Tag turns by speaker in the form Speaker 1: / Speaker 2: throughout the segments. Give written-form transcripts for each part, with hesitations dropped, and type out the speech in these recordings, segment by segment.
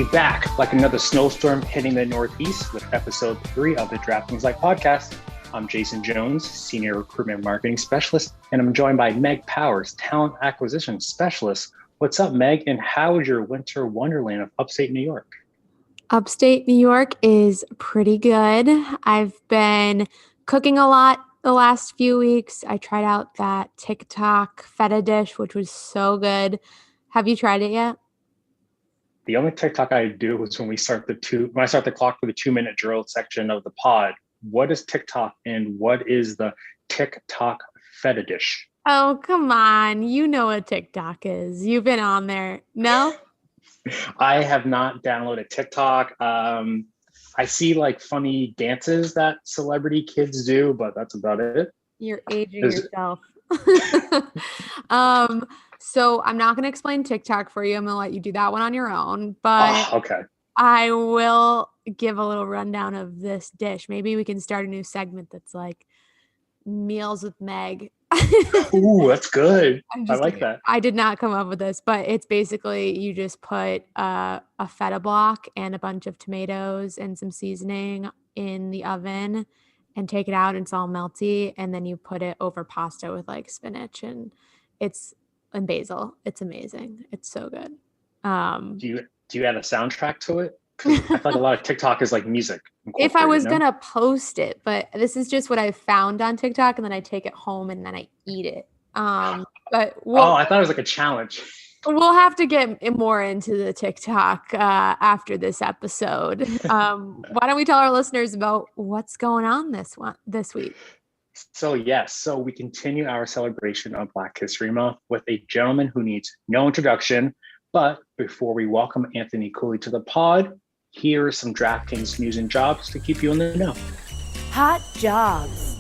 Speaker 1: We back like another snowstorm hitting the Northeast with episode 3 of the DraftKings Life Podcast. I'm Jason Jones, Senior Recruitment Marketing Specialist, and I'm joined by Meg Powers, Talent Acquisition Specialist. What's up, Meg, and how is your winter wonderland of upstate New York?
Speaker 2: Upstate New York is pretty good. I've been cooking a lot the last few weeks. I tried out that TikTok feta dish, which was so good. Have you tried it yet?
Speaker 1: The only TikTok I do is when I start the clock for the 2-minute drill section of the pod. What is TikTok and what is the TikTok feta dish?
Speaker 2: Oh, come on. You know what TikTok is. You've been on there. No?
Speaker 1: I have not downloaded TikTok. I see like funny dances that celebrity kids do, but that's about it.
Speaker 2: You're aging yourself. So I'm not going to explain TikTok for you. I'm going to let you do that one on your own, but
Speaker 1: okay.
Speaker 2: I will give a little rundown of this dish. Maybe we can start a new segment that's like Meals with Meg.
Speaker 1: Ooh, that's good. I like that.
Speaker 2: I did not come up with this, but it's basically you just put a feta block and a bunch of tomatoes and some seasoning in the oven and take it out and it's all melty. And then you put it over pasta with like spinach and basil. It's amazing. It's so good.
Speaker 1: Do you add a soundtrack to it? I feel like a lot of TikTok is like music.
Speaker 2: If I was gonna post it, but this is just what I found on TikTok, and then I take it home and then I eat it. But
Speaker 1: I thought it was like a challenge.
Speaker 2: We'll have to get more into the TikTok after this episode. Why don't we tell our listeners about what's going on this week?
Speaker 1: So we continue our celebration of Black History Month with a gentleman who needs no introduction. But before we welcome Anthony Cooley to the pod, here are some DraftKings news and jobs to keep you in the know.
Speaker 3: Hot jobs.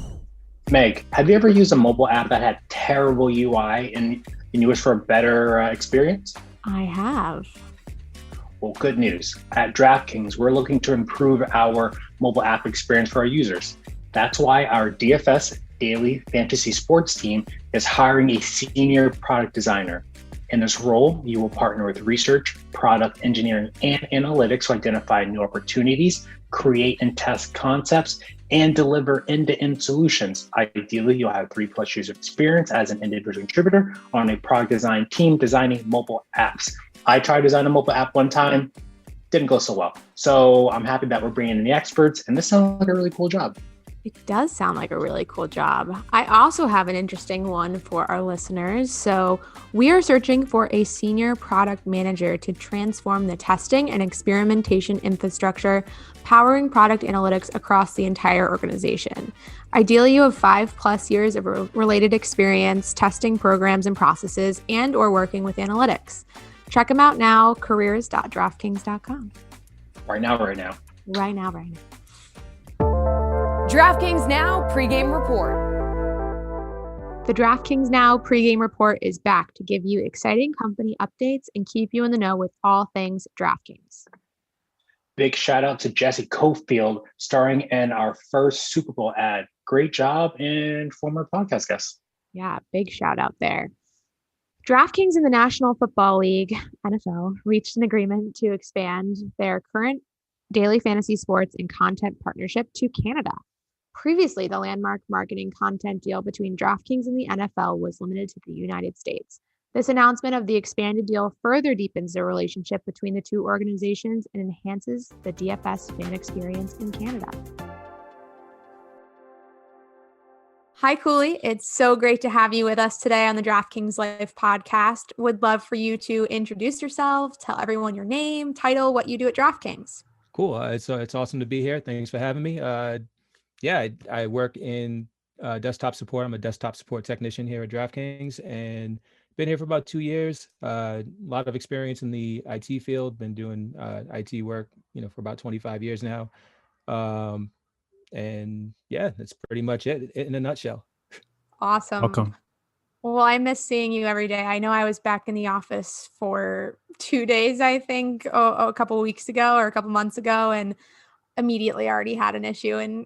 Speaker 1: Meg, have you ever used a mobile app that had terrible UI and you wish for a better experience?
Speaker 2: I have.
Speaker 1: Well, good news. At DraftKings, we're looking to improve our mobile app experience for our users. That's why our DFS Daily Fantasy Sports team is hiring a senior product designer. In this role, you will partner with research, product engineering, and analytics to identify new opportunities, create and test concepts, and deliver end-to-end solutions. Ideally, you'll have 3+ years of experience as an individual contributor on a product design team designing mobile apps. I tried designing a mobile app one time, didn't go so well. So I'm happy that we're bringing in the experts, and this sounds like a really cool job.
Speaker 2: It does sound like a really cool job. I also have an interesting one for our listeners. So we are searching for a senior product manager to transform the testing and experimentation infrastructure, powering product analytics across the entire organization. Ideally, you have 5+ years of related experience testing programs and processes and or working with analytics. Check them out now, careers.draftkings.com.
Speaker 1: Right now.
Speaker 2: Right now.
Speaker 3: DraftKings Now pregame report.
Speaker 2: The DraftKings Now pregame report is back to give you exciting company updates and keep you in the know with all things DraftKings.
Speaker 1: Big shout out to Jesse Cofield, starring in our first Super Bowl ad. Great job, and former podcast guest.
Speaker 2: Yeah, big shout out there. DraftKings and the National Football League, NFL, reached an agreement to expand their current daily fantasy sports and content partnership to Canada. Previously, the landmark marketing content deal between DraftKings and the NFL was limited to the United States. This announcement of the expanded deal further deepens the relationship between the two organizations and enhances the DFS fan experience in Canada. Hi, Cooley. It's so great to have you with us today on the DraftKings Life Podcast. Would love for you to introduce yourself, tell everyone your name, title, what you do at DraftKings.
Speaker 4: Cool. It's awesome to be here. Thanks for having me. I work in desktop support. I'm a desktop support technician here at DraftKings and been here for about 2 years. A lot of experience in the IT field. Been doing IT work, for about 25 years now. And yeah, that's pretty much it in a nutshell.
Speaker 2: Awesome.
Speaker 5: Welcome.
Speaker 2: Well, I miss seeing you every day. I know I was back in the office for 2 days, I think, a couple of weeks ago or a couple months ago. And immediately already had an issue and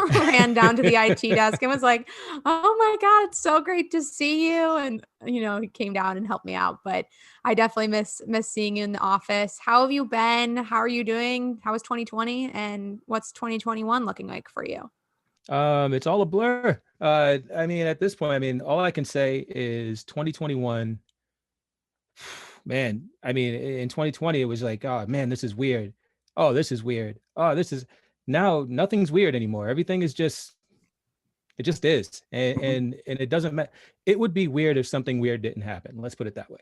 Speaker 2: ran down to the IT desk and was like, "Oh my God, it's so great to see you." And, he came down and helped me out, but I definitely miss seeing you in the office. How have you been? How are you doing? How was 2020 and what's 2021 looking like for you?
Speaker 4: It's all a blur. I mean, at this point, all I can say is 2021, man. I mean, in 2020, it was like, oh man, this is weird. Oh, this is weird. Oh, this is now nothing's weird anymore. Everything is just, it just is. And it doesn't matter. It would be weird if something weird didn't happen. Let's put it that way.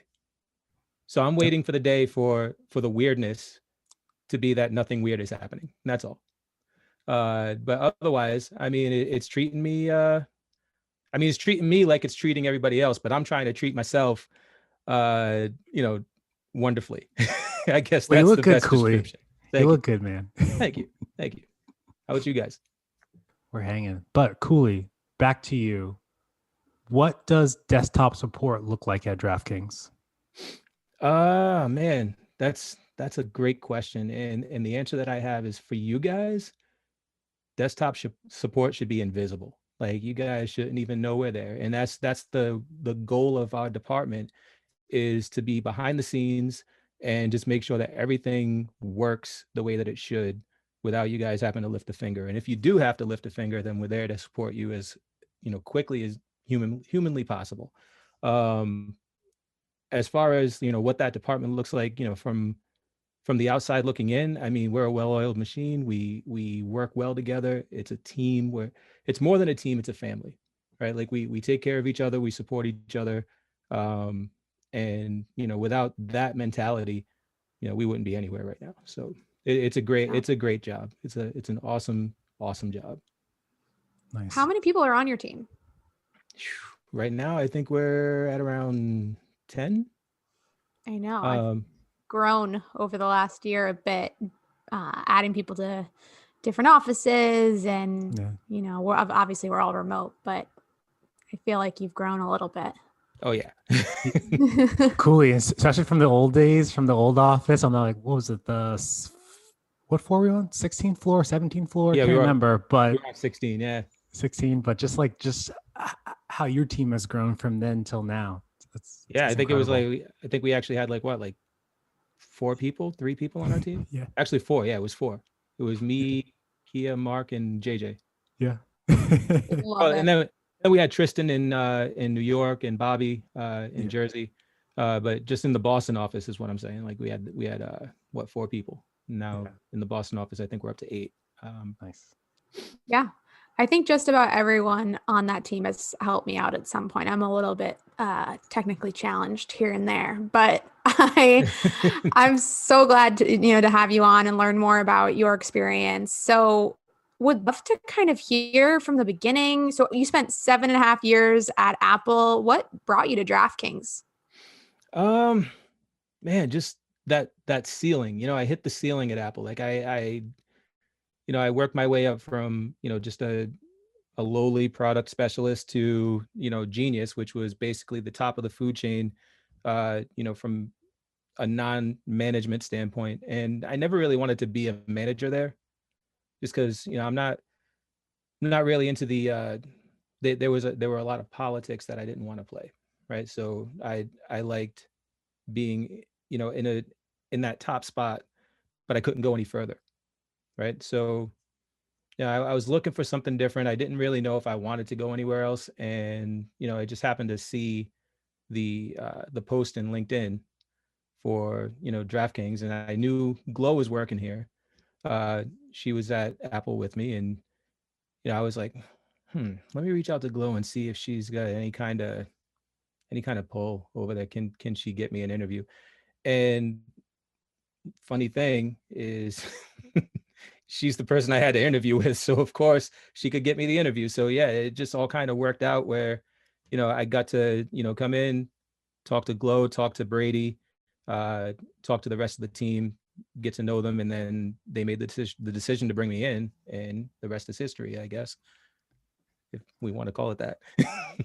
Speaker 4: So I'm waiting for the day for the weirdness to be that nothing weird is happening. And that's all. But otherwise, I mean, it's treating me, it's treating me like it's treating everybody else, but I'm trying to treat myself, wonderfully. I guess
Speaker 5: Well,
Speaker 4: that's
Speaker 5: you look
Speaker 4: the
Speaker 5: good,
Speaker 4: best
Speaker 5: Cooley.
Speaker 4: description.
Speaker 5: You look good, man.
Speaker 4: Thank you. How about you guys?
Speaker 5: We're hanging. But Cooley, back to you. What does desktop support look like at DraftKings?
Speaker 4: Man, that's a great question. And the answer that I have is, for you guys, desktop support should be invisible. Like, you guys shouldn't even know we're there. And that's the goal of our department, is to be behind the scenes and just make sure that everything works the way that it should without you guys having to lift a finger. And if you do have to lift a finger, then we're there to support you as, quickly as humanly possible. As far as, what that department looks like, from the outside looking in, I mean, we're a well-oiled machine. We work well together. It's a team where it's more than a team, it's a family, right? Like, we take care of each other, we support each other. And, without that mentality, we wouldn't be anywhere right now. So it's a great job. It's an awesome job.
Speaker 5: Nice.
Speaker 2: How many people are on your team?
Speaker 4: Right now, I think we're at around 10.
Speaker 2: I know. I've grown over the last year a bit, adding people to different offices, and we're all remote, but I feel like you've grown a little bit.
Speaker 4: Oh yeah.
Speaker 5: Cooley, especially from the old days, from the old office. I'm not like, what was it? What floor were we on? 16th floor, 17th floor?
Speaker 4: Yeah,
Speaker 5: I can't remember, but
Speaker 4: we were on 16. Yeah,
Speaker 5: 16. But just how your team has grown from then till now.
Speaker 4: I think incredible. I think we actually had 3 people on our team.
Speaker 5: Yeah,
Speaker 4: actually 4. Yeah, it was 4. It was me, Kia, Mark, and JJ.
Speaker 5: Yeah.
Speaker 4: And then we had Tristan in New York, and Bobby in Jersey. But just in the Boston office is what I'm saying. Like, we had 4 people. Now in the Boston office, I think we're up to 8.
Speaker 5: Nice.
Speaker 2: Yeah. I think just about everyone on that team has helped me out at some point. I'm a little bit technically challenged here and there, but I'm so glad to have you on and learn more about your experience. So would love to kind of hear from the beginning. So you spent 7.5 years at Apple. What brought you to DraftKings?
Speaker 4: Man, just that ceiling. I hit the ceiling at Apple. Like, I worked my way up from, just a lowly product specialist to, genius, which was basically the top of the food chain, from a non-management standpoint. And I never really wanted to be a manager there, just because, I'm not really into the, there were a lot of politics that I didn't want to play. Right. So I liked being, in that top spot, but I couldn't go any further. Right. So, I was looking for something different. I didn't really know if I wanted to go anywhere else. And, I just happened to see the post in LinkedIn for, DraftKings, and I knew Glow was working here. She was at Apple with me, and, I was like, let me reach out to Glow and see if she's got any kind of pull over there. Can she get me an interview? And funny thing is, she's the person I had to interview with. So of course she could get me the interview. So yeah, it just all kind of worked out where, I got to, come in, talk to Glow, talk to Brady, talk to the rest of the team, get to know them. And then they made the decision to bring me in, and the rest is history, I guess. if we want to call it that.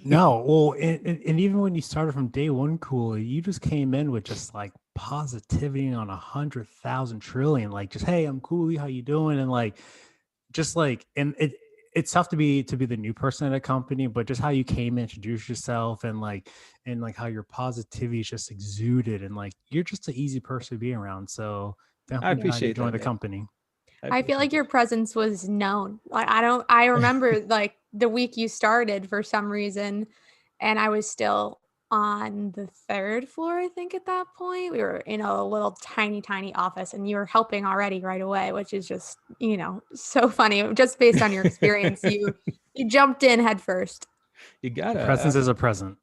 Speaker 5: No, well, and even when you started from day one, Cooley, you just came in with just like positivity on 100,000 trillion, like just, hey, I'm Cooley, how you doing? And like, just like, and it's tough to be the new person at a company, but just how you came in, introduce yourself, and like how your positivity is just exuded, and like you're just an easy person to be around. So
Speaker 4: I
Speaker 5: definitely glad you
Speaker 4: appreciate
Speaker 5: joined
Speaker 4: that,
Speaker 5: the
Speaker 4: man.
Speaker 5: company.
Speaker 2: I feel like your presence was known. Like I remember like the week you started for some reason, and I was still on the third floor, I think at that point. We were in a little tiny office and you were helping already right away, which is just, so funny. Just based on your experience, you jumped in head first.
Speaker 4: You gotta
Speaker 5: Presence is a present.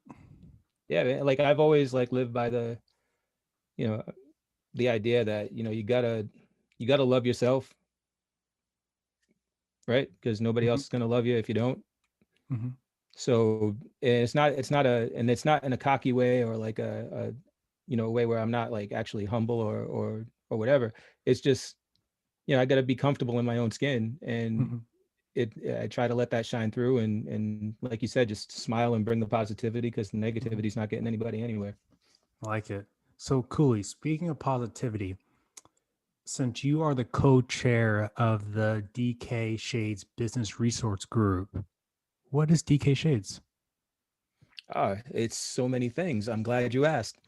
Speaker 4: yeah, man. Like I've always like lived by the, the idea that, you gotta love yourself, right? Because nobody else is gonna love you if you don't.
Speaker 5: Mm-hmm.
Speaker 4: So it's not in a cocky way or like a way where I'm not like actually humble or whatever. It's just, I got to be comfortable in my own skin, and I try to let that shine through, and like you said, just smile and bring the positivity, because the negativity is not getting anybody anywhere.
Speaker 5: I like it. So Cooley, speaking of positivity, since you are the co-chair of the DKShades Business Resource Group, what is DKShades?
Speaker 4: It's so many things. I'm glad you asked.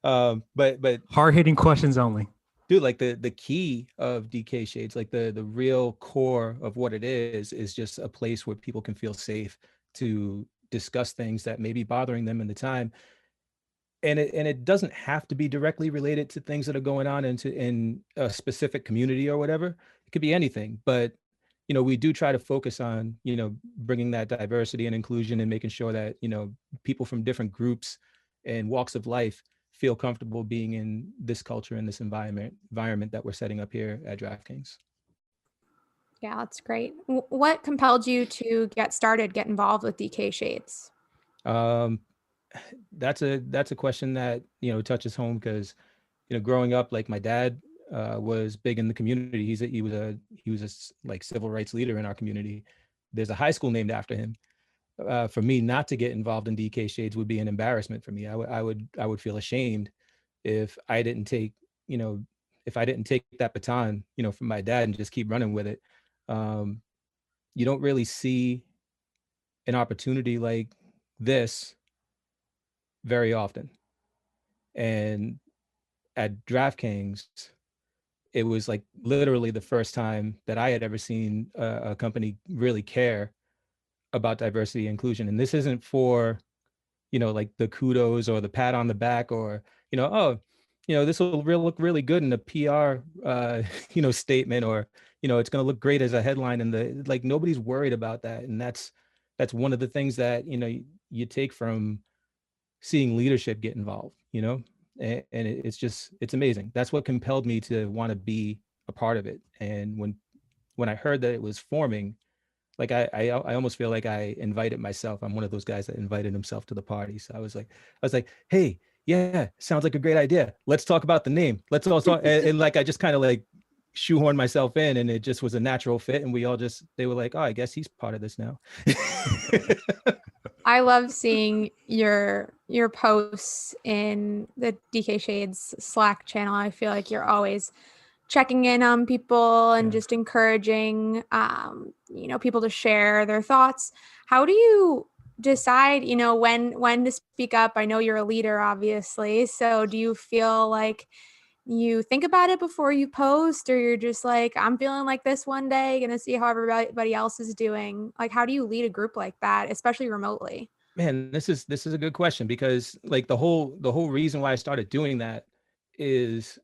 Speaker 4: But
Speaker 5: Hard-hitting questions only.
Speaker 4: Dude, like the key of DKShades, like the real core of what it is just a place where people can feel safe to discuss things that may be bothering them in the time. And it doesn't have to be directly related to things that are going on in a specific community or whatever. It could be anything, but we do try to focus on bringing that diversity and inclusion, and making sure that people from different groups and walks of life feel comfortable being in this culture and this environment that we're setting up here at DraftKings.
Speaker 2: Yeah, that's great. What compelled you to get involved with DKShades?
Speaker 4: That's a question that touches home, because growing up, like my dad was big in the community. He was a like civil rights leader in our community. There's a high school named after him. For me not to get involved in DKShades would be an embarrassment for me. I would feel ashamed if I didn't take that baton from my dad and just keep running with it. You don't really see an opportunity like this very often. And at DraftKings, it was like literally the first time that I had ever seen a company really care about diversity and inclusion. And this isn't for, like the kudos or the pat on the back, or, this will look really good in a PR, statement, or, it's going to look great as a headline. And like, nobody's worried about that. And that's one of the things that, you take from seeing leadership get involved, and it's amazing. That's what compelled me to want to be a part of it. And when I heard that it was forming, like I almost feel like I invited myself. I'm one of those guys that invited himself to the party. So I was like, hey, yeah, sounds like a great idea. Let's talk about the name. Let's also and like I just kind of like shoehorned myself in, and it just was a natural fit. And they were like, oh, I guess he's part of this now.
Speaker 2: I love seeing your posts in the DKShades Slack channel. I feel like you're always checking in on people and just encouraging, people to share their thoughts. How do you decide, when to speak up? I know you're a leader, obviously. So do you feel like you think about it before you post, or you're just like, I'm feeling like this one day, gonna see how everybody else is doing? Like, how do you lead a group like that, especially remotely?
Speaker 4: Man, this is a good question, because like the whole reason why I started doing that is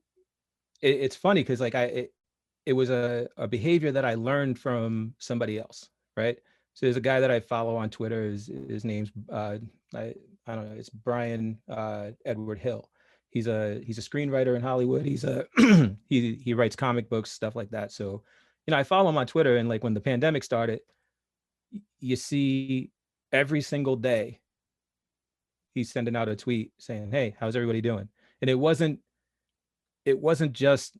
Speaker 4: it's funny, because like it was a behavior that I learned from somebody else, right? So there's a guy that I follow on Twitter. His name's I don't know, it's Brian Edward Hill. He's a screenwriter in Hollywood. He's a he writes comic books, stuff like that. So, I follow him on Twitter, and like when the pandemic started, you see every single day he's sending out a tweet saying, hey, how's everybody doing? And it wasn't just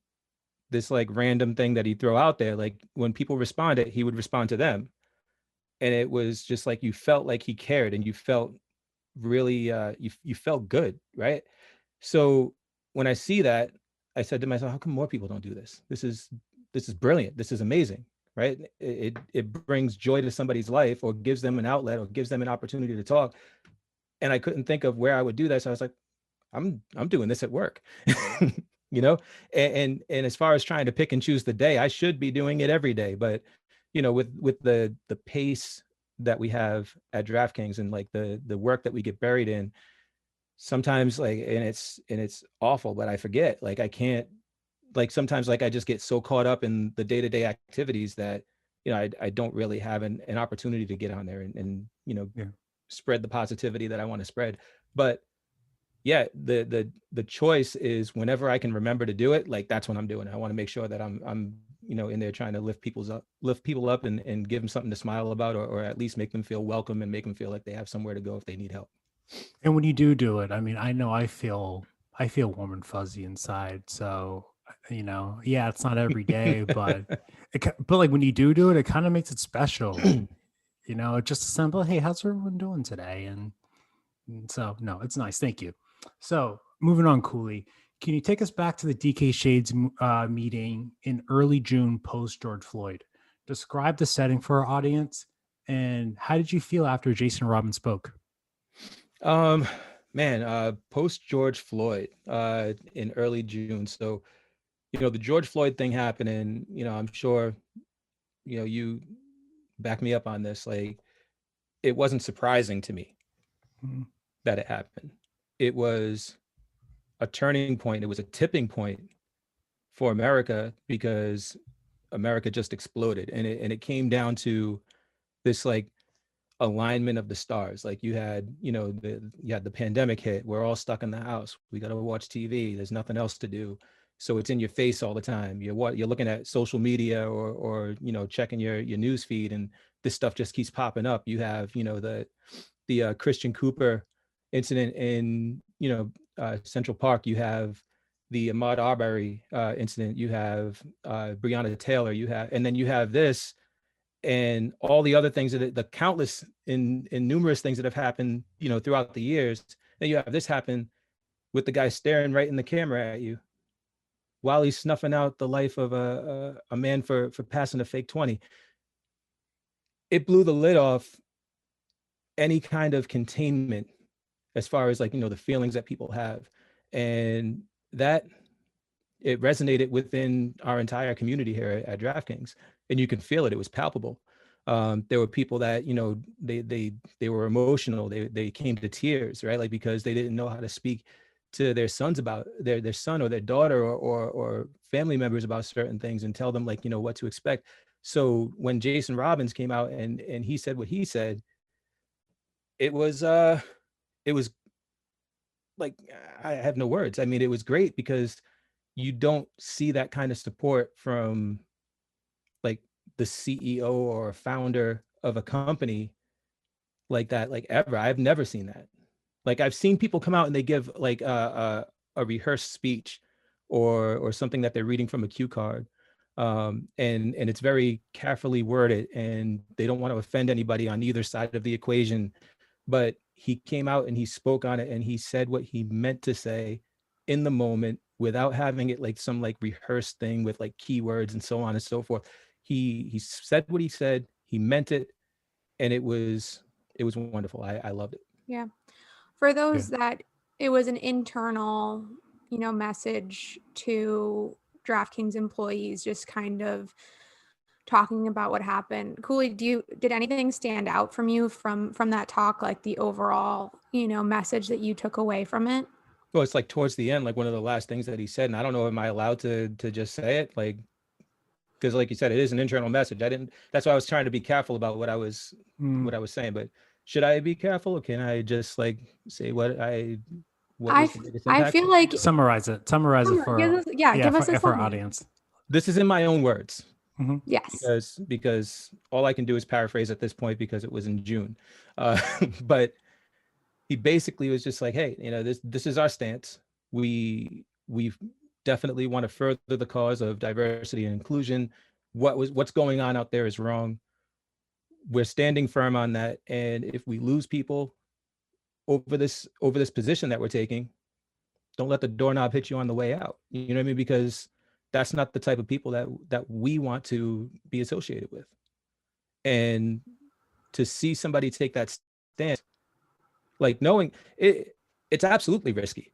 Speaker 4: this like random thing that he'd throw out there. Like when people responded, he would respond to them. and it was just like you felt like he cared, and you felt really you felt good, right? So when I see that, I said to myself, how come more people don't do this? This is brilliant. This is amazing, right? It brings joy to somebody's life, or gives them an outlet, or gives them an opportunity to talk. And I couldn't think of where I would do that. So I was like, I'm doing this at work. You know, and as far as trying to pick and choose the day, I should be doing it every day. But, you know, with the pace that we have at DraftKings, and like the work that we get buried in, sometimes like, and it's awful, but I forget, like I can't, like sometimes like I just get so caught up in the day-to-day activities that, you know, I don't really have an opportunity to get on there and you know, spread the positivity that I want to spread. But yeah, the choice is whenever I can remember to do it, like that's when I'm doing it. I want to make sure that I'm you know, in there trying to lift people up and give them something to smile about, or at least make them feel welcome and make them feel like they have somewhere to go if they need help.
Speaker 5: And when you do it, I mean, I know I feel warm and fuzzy inside. So, you know, yeah, it's not every day, but but like when you do it, it kind of makes it special. You know, just a simple, hey, how's everyone doing today? And so, no, it's nice. Thank you. So, moving on, Cooley, can you take us back to the DKShades meeting in early June post George Floyd? Describe the setting for our audience, and how did you feel after Jason Robbins spoke?
Speaker 4: Post George Floyd in early June. So, you know, the George Floyd thing happened, and, you know, I'm sure, you know, you back me up on this. Like, it wasn't surprising to me that it happened. It was a turning point. It was a tipping point for America, because America just exploded, and it came down to this like alignment of the stars. Like you had, you know, the pandemic hit. We're all stuck in the house. We got to watch TV. There's nothing else to do. So it's in your face all the time. You're looking at social media, or you know, checking your news feed, and this stuff just keeps popping up. You have, you know, the Christian Cooper incident in, you know, Central Park. You have the Ahmaud Arbery incident. You have Breonna Taylor. And then you have this, and all the other things the countless and numerous things that have happened, you know, throughout the years. Then you have this happen with the guy staring right in the camera at you while he's snuffing out the life of a man for passing a fake 20. It blew the lid off any kind of containment as far as, like, you know, the feelings that people have, and that it resonated within our entire community here at DraftKings, and you can feel it. It was palpable. There were people that, you know, they were emotional. They came to tears, right? Like, because they didn't know how to speak to their sons about their son or their daughter, or family members about certain things, and tell them, like, you know, what to expect. So when Jason Robbins came out and he said what he said, it was like, I have no words. I mean, it was great, because you don't see that kind of support from like the CEO or founder of a company like that, like ever. I've never seen that. Like, I've seen people come out and they give like a rehearsed speech, or something that they're reading from a cue card. And it's very carefully worded, and they don't want to offend anybody on either side of the equation. But he came out and he spoke on it, and he said what he meant to say in the moment, without having it like some like rehearsed thing with like keywords and so on and so forth. He said what he said, he meant it, and it was wonderful. I loved it.
Speaker 2: Yeah. For those that it was an internal, you know, message to DraftKings employees, just kind of talking about what happened. Cooley, did anything stand out from you from that talk, like the overall, you know, message that you took away from it?
Speaker 4: Well, it's like towards the end, like one of the last things that he said, and I don't know, am I allowed to just say it? Like, because like you said, it is an internal message. That's why I was trying to be careful about what I was saying. But should I be careful, or can I just like say what was the biggest impact?
Speaker 2: I feel like
Speaker 5: summarize it for our audience.
Speaker 4: This is in my own words.
Speaker 5: Mm-hmm.
Speaker 2: Yes.
Speaker 4: Because all I can do is paraphrase at this point, because it was in June. But he basically was just like, hey, you know, this is our stance. We definitely want to further the cause of diversity and inclusion. What's going on out there is wrong. we're standing firm on that. And if we lose people over this position that we're taking, don't let the doorknob hit you on the way out. You know what I mean? Because that's not the type of people that we want to be associated with. And to see somebody take that stance, like knowing it's absolutely risky,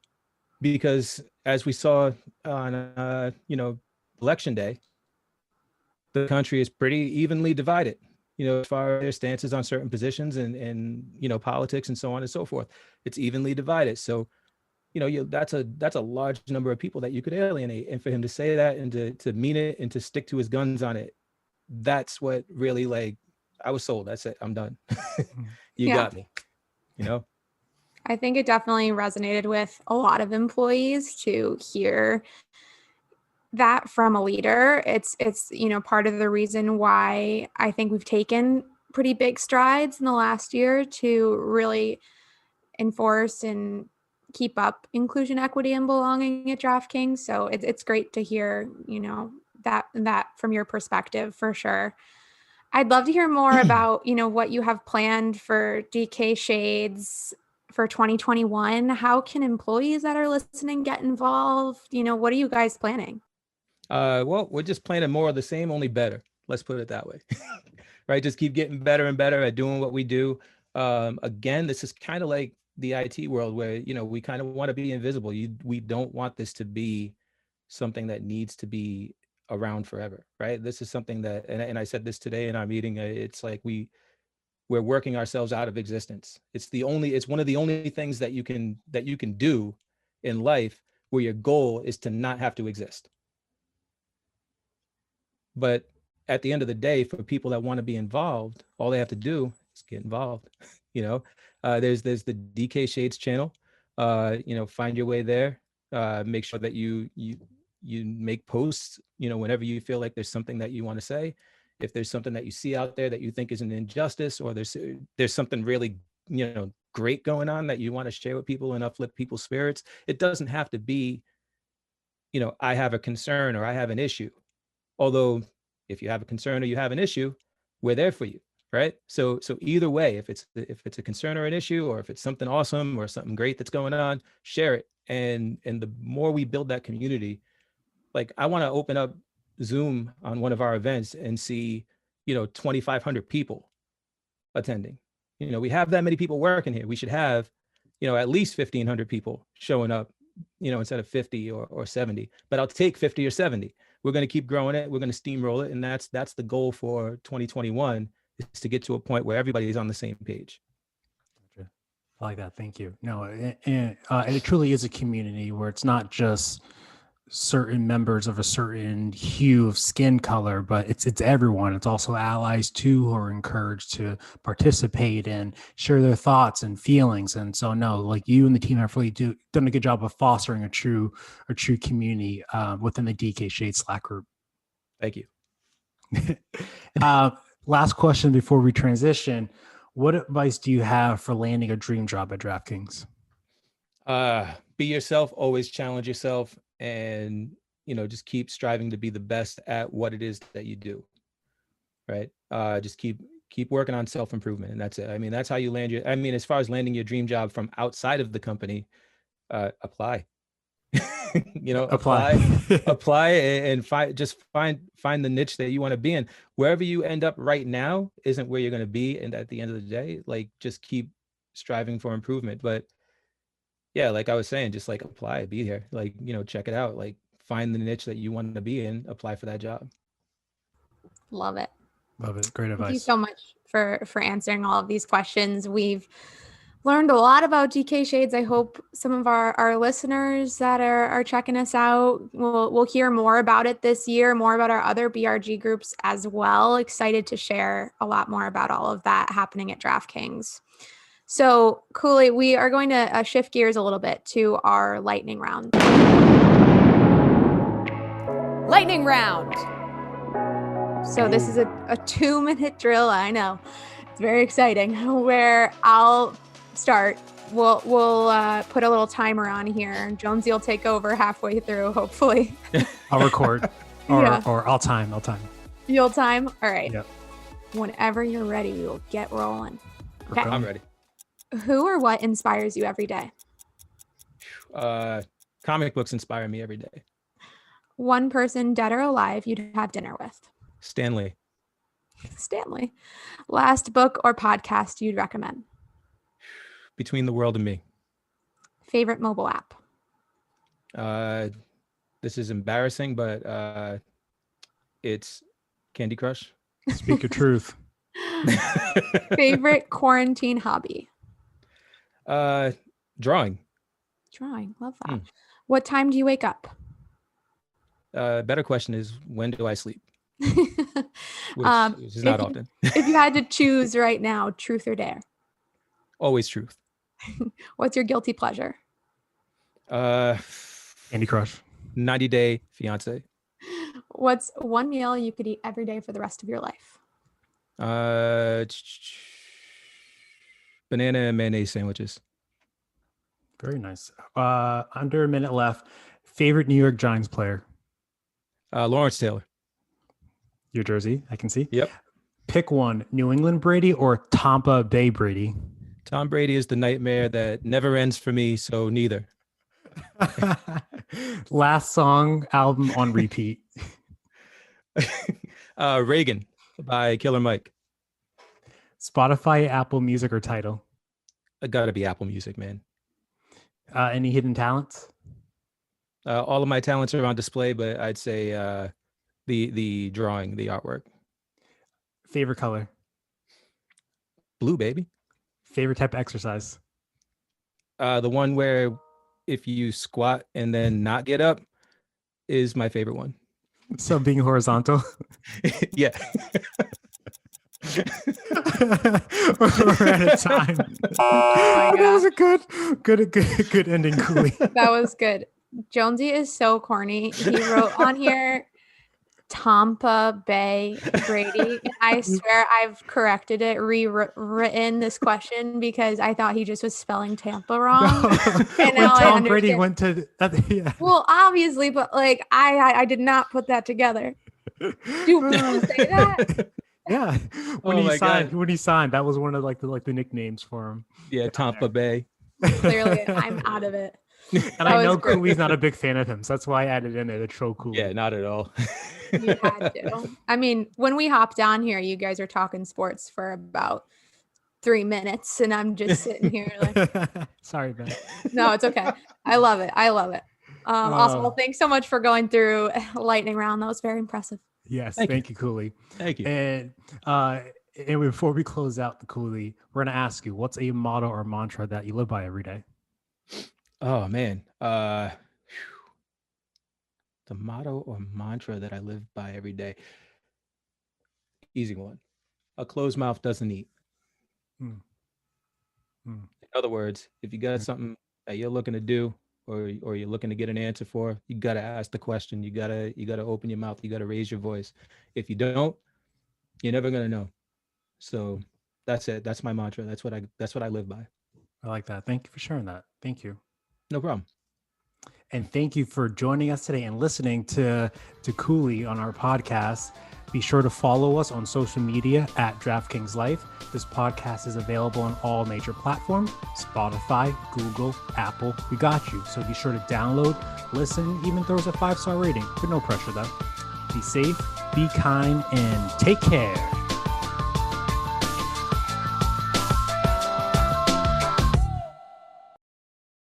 Speaker 4: because as we saw on, election day, the country is pretty evenly divided, as far as their stances on certain positions and politics and so on and so forth. It's evenly divided. So, that's a large number of people that you could alienate. And for him to say that and to mean it and to stick to his guns on it, that's what really, like, I was sold. That's it. I'm done. You got me,
Speaker 2: I think it definitely resonated with a lot of employees to hear that from a leader. It's part of the reason why I think we've taken pretty big strides in the last year to really enforce and keep up inclusion, equity, and belonging at DraftKings. So it's great to hear, that from your perspective, for sure. I'd love to hear more about, what you have planned for DKShades for 2021. How can employees that are listening get involved? What are you guys planning?
Speaker 4: Well, we're just planning more of the same, only better. Let's put it that way. Right? Just keep getting better and better at doing what we do. Again, this is kind of like the IT world where, we kind of want to be invisible. We don't want this to be something that needs to be around forever, right? This is something that, and I said this today in our meeting, it's like we're working ourselves out of existence. It's one of the only things that you can do in life where your goal is to not have to exist. But at the end of the day, for people that want to be involved, all they have to do is get involved. There's the DKShades channel. Find your way there. Make sure that you make posts, whenever you feel like there's something that you want to say. If there's something that you see out there that you think is an injustice, or there's something really, great going on that you want to share with people and uplift people's spirits, it doesn't have to be, I have a concern or I have an issue. Although if you have a concern or you have an issue, we're there for you, right? So either way, if it's a concern or an issue, or if it's something awesome or something great that's going on, share it. And the more we build that community, like, I want to open up Zoom on one of our events and see, 2,500 people attending. We have that many people working here. We should have, at least 1,500 people showing up, instead of 50 or 70, but I'll take 50 or 70. We're going to keep growing it. We're going to steamroll it. And that's the goal for 2021, is to get to a point where everybody's on the same page.
Speaker 5: I like that. Thank you. No, and it truly is a community where it's not just certain members of a certain hue of skin color, but it's everyone. It's also allies too, who are encouraged to participate and share their thoughts and feelings. And so, no, like, you and the team have really done a good job of fostering a true community within the DKShades Slack group.
Speaker 4: Thank you.
Speaker 5: Last question before we transition: what advice do you have for landing a dream job at DraftKings?
Speaker 4: Be yourself. Always challenge yourself. And, just keep striving to be the best at what it is that you do. Right. Just keep working on self-improvement. And that's it. I mean, that's how you land as far as landing your dream job from outside of the company, apply, apply and find the niche that you want to be in. Wherever you end up right now isn't where you're going to be. And at the end of the day, like, just keep striving for improvement. But yeah, like I was saying, just like apply, be here, like, check it out, like, find the niche that you want to be in, apply for that job.
Speaker 2: Love it.
Speaker 5: Great advice.
Speaker 2: Thank you so much for answering all of these questions. We've learned a lot about DKShades. I hope some of our listeners that are checking us out will hear more about it this year, more about our other BRG groups as well. Excited to share a lot more about all of that happening at DraftKings. So, Cooley, we are going to shift gears a little bit to our lightning round.
Speaker 3: Lightning round.
Speaker 2: So this is a 2-minute drill. I know, it's very exciting. Where I'll start. We'll put a little timer on here. Jonesy will take over halfway through, hopefully.
Speaker 5: I'll record, or I'll time.
Speaker 2: You'll time. All right.
Speaker 5: Yep.
Speaker 2: Whenever you're ready, we will get rolling. Okay.
Speaker 4: I'm ready.
Speaker 2: Who or what inspires you every day?
Speaker 4: Comic books inspire me every day.
Speaker 2: One person, dead or alive, you'd have dinner with.
Speaker 4: Stanley.
Speaker 2: Stanley. Last book or podcast you'd recommend?
Speaker 4: Between the World and Me.
Speaker 2: Favorite mobile app?
Speaker 4: This is embarrassing, but it's Candy Crush.
Speaker 5: Speak your truth.
Speaker 2: Favorite quarantine hobby?
Speaker 4: Drawing.
Speaker 2: Drawing. Love that. What time do you wake up?
Speaker 4: Better question is, when do I sleep? Which is not often.
Speaker 2: If you had to choose right now, truth or dare?
Speaker 4: Always truth.
Speaker 2: What's your guilty pleasure?
Speaker 5: Candy Crush.
Speaker 4: 90 Day Fiance.
Speaker 2: What's one meal you could eat every day for the rest of your life?
Speaker 4: Banana and mayonnaise sandwiches.
Speaker 5: Very nice. Under a minute left. Favorite New York Giants player?
Speaker 4: Lawrence Taylor.
Speaker 5: Your jersey, I can see.
Speaker 4: Yep.
Speaker 5: Pick one, New England Brady or Tampa Bay Brady?
Speaker 4: Tom Brady is the nightmare that never ends for me, so neither.
Speaker 5: Last song, album on repeat.
Speaker 4: Reagan by Killer Mike.
Speaker 5: Spotify, Apple Music, or Tidal?
Speaker 4: It gotta be Apple Music, man.
Speaker 5: Any hidden talents?
Speaker 4: All of my talents are on display, but I'd say the drawing, the artwork.
Speaker 5: Favorite color?
Speaker 4: Blue, baby.
Speaker 5: Favorite type of exercise?
Speaker 4: The one where if you squat and then not get up is my favorite one.
Speaker 5: So being horizontal?
Speaker 4: Yeah.
Speaker 5: We're out of time.
Speaker 2: Oh
Speaker 5: That was a good ending, Cooley.
Speaker 2: That was good. Jonesy is so corny. He wrote on here Tampa Bay Brady. And I swear I've corrected it, rewritten this question because I thought he just was spelling Tampa wrong. And
Speaker 5: When
Speaker 2: now I
Speaker 5: Tom Brady
Speaker 2: understand.
Speaker 5: went to yeah.
Speaker 2: Well, obviously, but like I did not put that together. Do people say that?
Speaker 5: Yeah.
Speaker 4: Oh my God.
Speaker 5: When he signed, that was one of the nicknames for him.
Speaker 4: Yeah, Tampa Bay.
Speaker 2: Clearly, I'm out of it.
Speaker 5: And I know Cooley's not a big fan of him, so that's why I added in it to show Cooley.
Speaker 4: Yeah, not at all.
Speaker 2: You had to. I mean, when we hopped on here, you guys are talking sports for about 3 minutes, and I'm just sitting here like,
Speaker 5: Sorry, Ben.
Speaker 2: no, it's okay. I love it. Awesome. Well, thanks so much for going through lightning round. That was very impressive.
Speaker 5: Yes,
Speaker 4: Thank
Speaker 5: thank you, Cooley.
Speaker 4: Thank you.
Speaker 5: And before we close out the Cooley, we're gonna ask you, what's a motto or mantra that you live by every day?
Speaker 4: Oh man. The motto or mantra that I live by every day. Easy one. A closed mouth doesn't eat. In other words, if you got something that you're looking to do or you're looking to get an answer for, you gotta ask the question. You gotta open your mouth. You gotta raise your voice. If you don't, you're never gonna know. So that's it. That's my mantra. That's what I live by.
Speaker 5: I like that. Thank you for sharing that. Thank you.
Speaker 4: No problem.
Speaker 5: And thank you for joining us today and listening to Cooley on our podcast. Be sure to follow us on social media at DraftKings Life. This podcast is available on all major platforms, Spotify, Google, Apple. We got you. So be sure to download, listen, even throw us a 5-star rating. But no pressure though. Be safe, be kind, and take care.